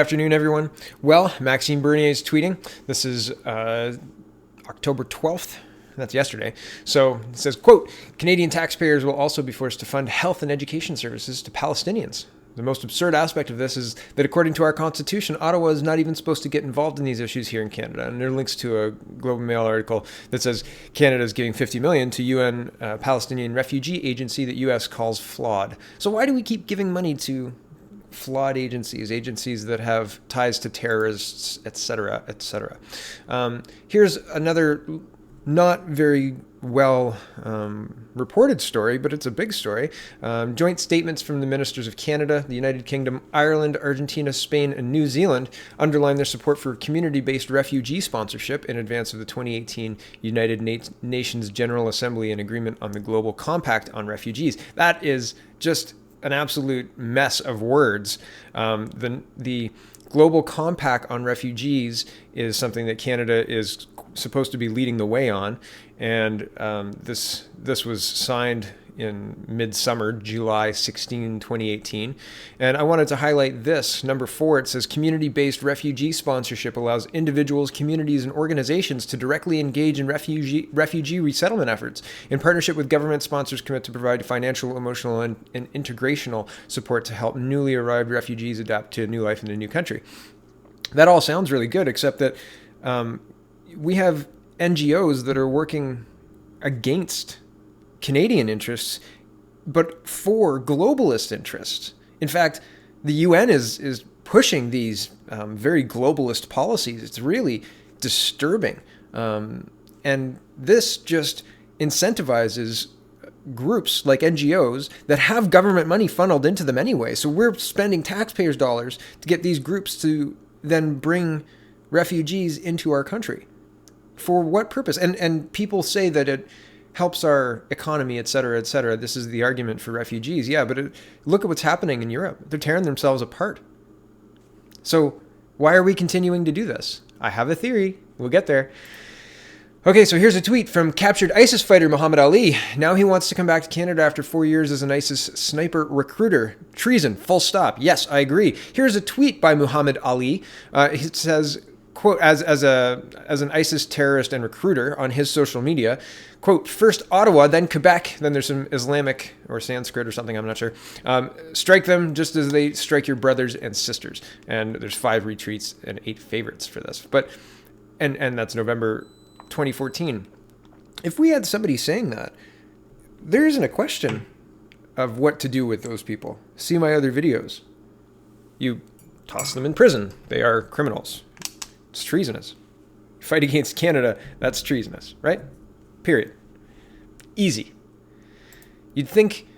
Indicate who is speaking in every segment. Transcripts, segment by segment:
Speaker 1: Afternoon, everyone. Well, Maxime Bernier is tweeting. This is October 12th. That's yesterday. So it says, quote, Canadian taxpayers will also be forced to fund health and education services to Palestinians. The most absurd aspect of this is that according to our constitution, Ottawa is not even supposed to get involved in these issues here in Canada. And there are links to a Globe and Mail article that says Canada is giving $50 million to UN Palestinian Refugee Agency that U.S. calls flawed. So why do we keep giving money to flawed agencies that have ties to terrorists, etc., etc.? Here's another not very well reported story, but it's a big story. Joint statements from the ministers of Canada, the United Kingdom, Ireland, Argentina, Spain, and New Zealand underline their support for community-based refugee sponsorship in advance of the 2018 United Nations General Assembly and Agreement on the Global Compact on Refugees. That is just an absolute mess of words. The Global Compact on Refugees is something that Canada is supposed to be leading the way on, and this was signed in midsummer, July 16, 2018. And I wanted to highlight this. Number 4, it says community-based refugee sponsorship allows individuals, communities, and organizations to directly engage in refugee resettlement efforts. In partnership with government, sponsors commit to provide financial, emotional, and integrational support to help newly arrived refugees adapt to a new life in a new country. That all sounds really good, except that we have NGOs that are working against Canadian interests, but for globalist interests. In fact, the UN is pushing these very globalist policies. It's really disturbing. And this just incentivizes groups like NGOs that have government money funneled into them anyway. So we're spending taxpayers' dollars to get these groups to then bring refugees into our country. For what purpose? And people say that it helps our economy, et cetera, et cetera. This is the argument for refugees. Yeah, but look at what's happening in Europe. They're tearing themselves apart. So why are we continuing to do this? I have a theory. We'll get there. Okay, so here's a tweet from captured ISIS fighter Muhammad Ali. Now he wants to come back to Canada after 4 years as an ISIS sniper recruiter. Treason, full stop. Yes, I agree. Here's a tweet by Muhammad Ali. It says, quote, as an ISIS terrorist and recruiter on his social media, quote, first Ottawa, then Quebec, then there's some Islamic or Sanskrit or something, I'm not sure. Strike them just as they strike your brothers and sisters. And there's 5 retweets and 8 favorites for this. But and that's November 2014. If we had somebody saying that, there isn't a question of what to do with those people. See my other videos. You toss them in prison. They are criminals. It's treasonous. Fight against Canada, that's treasonous, right? Period. Easy. You'd think,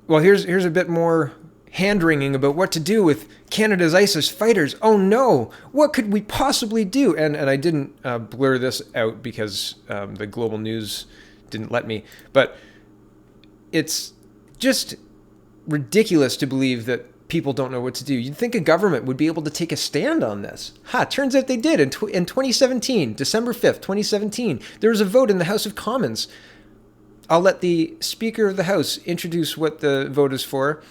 Speaker 1: well, here's a bit more hand-wringing about what to do with Canada's ISIS fighters. Oh no, what could we possibly do? And I didn't blur this out because the global news didn't let me, but it's just ridiculous to believe that people don't know what to do. You'd think a government would be able to take a stand on this. Turns out they did. In 2017, December 5th, 2017, there was a vote in the House of Commons. I'll let the Speaker of the House introduce what the vote is for.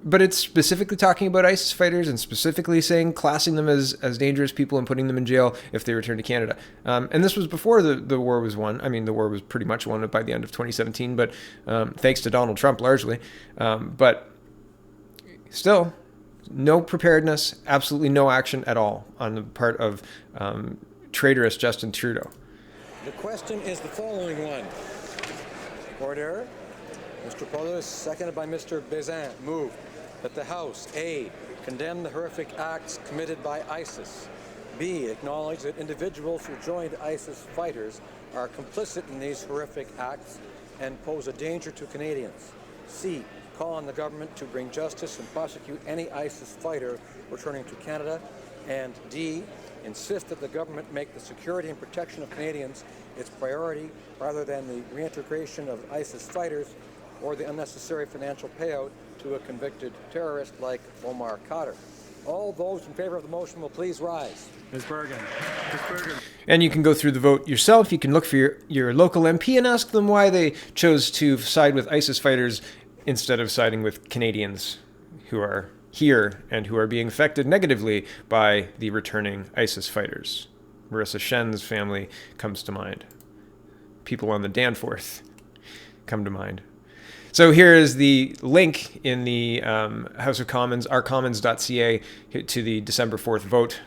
Speaker 1: But it's specifically talking about ISIS fighters and specifically classing them as dangerous people and putting them in jail if they return to Canada. And this was before the war was won. I mean, the war was pretty much won by the end of 2017, but thanks to Donald Trump largely. But still, no preparedness, absolutely no action at all on the part of traitorous Justin Trudeau.
Speaker 2: The question is the following one. Order. Mr. Paulus, seconded by Mr. Bézin, move that the House, A, condemn the horrific acts committed by ISIS, B, acknowledge that individuals who joined ISIS fighters are complicit in these horrific acts and pose a danger to Canadians, C, call on the government to bring justice and prosecute any ISIS fighter returning to Canada, and D, insist that the government make the security and protection of Canadians its priority rather than the reintegration of ISIS fighters or the unnecessary financial payout to a convicted terrorist like Omar Khadr. All those in favor of the motion will please rise.
Speaker 3: Ms. Bergen. Ms. Bergen.
Speaker 1: And you can go through the vote yourself. You can look for your local MP and ask them why they chose to side with ISIS fighters instead of siding with Canadians who are here and who are being affected negatively by the returning ISIS fighters. Marissa Shen's family comes to mind. People on the Danforth come to mind. So here is the link in the House of Commons, ourcommons.ca, to the December 4th vote.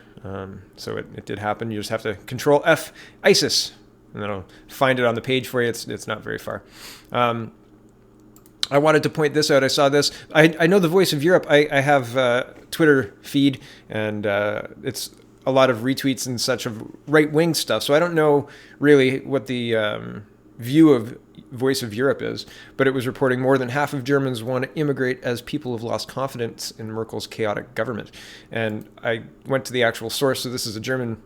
Speaker 1: So it did happen. You just have to Control F ISIS, and then I'll find it on the page for you. It's not very far. I wanted to point this out. I saw this. I know the Voice of Europe. I have a Twitter feed, and it's a lot of retweets and such of right-wing stuff. So I don't know really what the view of Voice of Europe is, but it was reporting more than half of Germans want to immigrate as people have lost confidence in Merkel's chaotic government. And I went to the actual source. So this is a German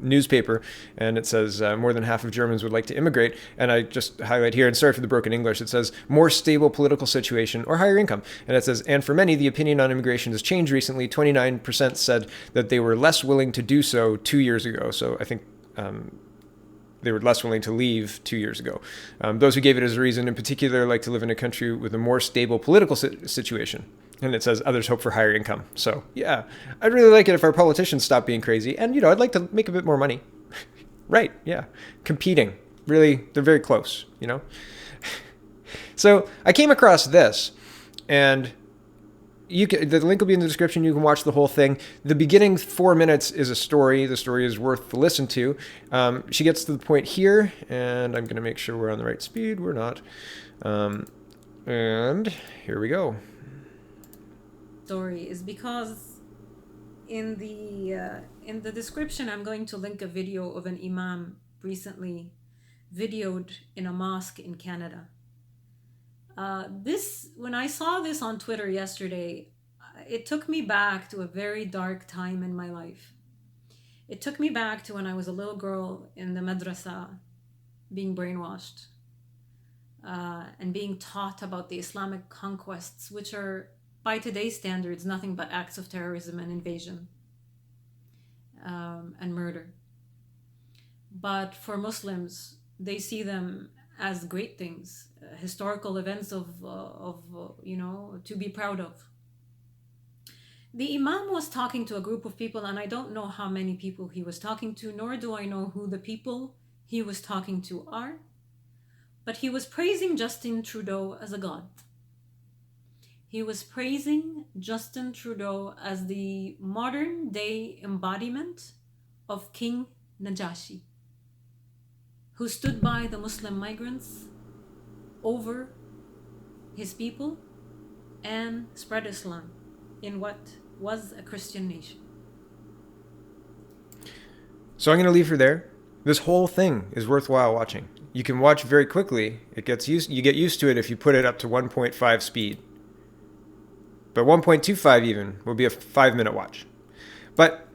Speaker 1: newspaper, and it says more than half of Germans would like to immigrate. And I just highlight here, and sorry for the broken English, it says more stable political situation or higher income. And it says, and for many, the opinion on immigration has changed recently. 29% said that they were less willing to do so 2 years ago. So I think they were less willing to leave 2 years ago. Those who gave it as a reason in particular like to live in a country with a more stable political situation. And it says others hope for higher income. So yeah, I'd really like it if our politicians stopped being crazy. And, you know, I'd like to make a bit more money. Right, yeah. Competing. Really, they're very close, you know? So I came across this, and the link will be in the description. You can watch the whole thing. The beginning 4 minutes is a story. The story is worth the listen to. She gets to the point here, and I'm going to make sure we're on the right speed. We're not. And here we go.
Speaker 4: Story is because in the description, I'm going to link a video of an Imam recently videoed in a mosque in Canada. When I saw this on Twitter yesterday, it took me back to a very dark time in my life. It took me back to when I was a little girl in the madrasa, being brainwashed, and being taught about the Islamic conquests, which are, by today's standards, nothing but acts of terrorism and invasion, and murder. But for Muslims, they see them as great things, historical events of to be proud of. The Imam was talking to a group of people, and I don't know how many people he was talking to, nor do I know who the people he was talking to are, but he was praising Justin Trudeau as a god. He was praising Justin Trudeau as the modern day embodiment of King Najashi, who stood by the Muslim migrants over his people and spread Islam in what was a Christian nation.
Speaker 1: So I'm going to leave her there. This whole thing is worthwhile watching. You can watch very quickly. You get used to it if you put it up to 1.5 speed. But 1.25 even will be a 5-minute watch. But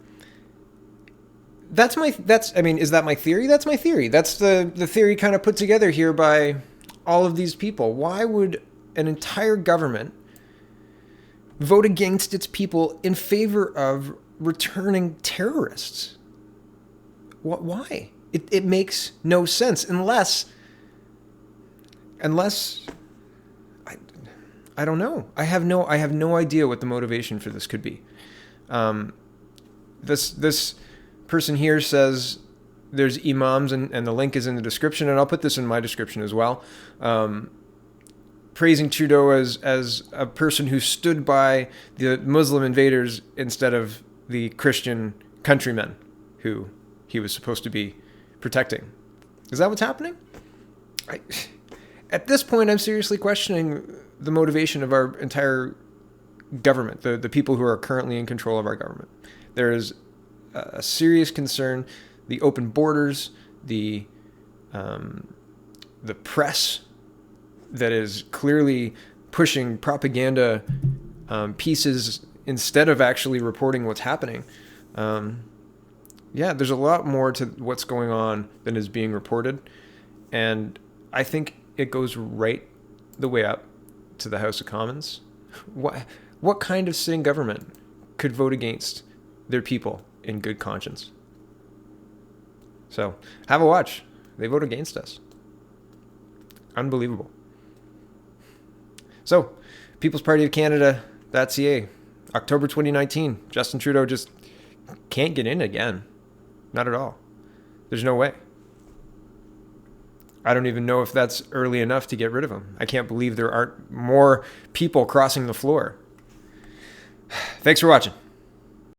Speaker 1: is that my theory? That's my theory. That's the theory kind of put together here by all of these people. Why would an entire government vote against its people in favor of returning terrorists? Why? It makes no sense unless I don't know. I have no idea what the motivation for this could be. This person here says there's imams, and the link is in the description, and I'll put this in my description as well. Praising Trudeau as a person who stood by the Muslim invaders instead of the Christian countrymen who he was supposed to be protecting. Is that what's happening? At this point, I'm seriously questioning the motivation of our entire government, the people who are currently in control of our government. There is a serious concern. The open borders, the press that is clearly pushing propaganda pieces instead of actually reporting what's happening. There's a lot more to what's going on than is being reported. And I think it goes right the way up to the House of Commons. What kind of sitting government could vote against their people in good conscience? So have a watch. They vote against us. Unbelievable. So, People's Party of Canada.ca. October 2019. Justin Trudeau just can't get in again. Not at all. There's no way. I don't even know if that's early enough to get rid of him. I can't believe there aren't more people crossing the floor. Thanks for watching.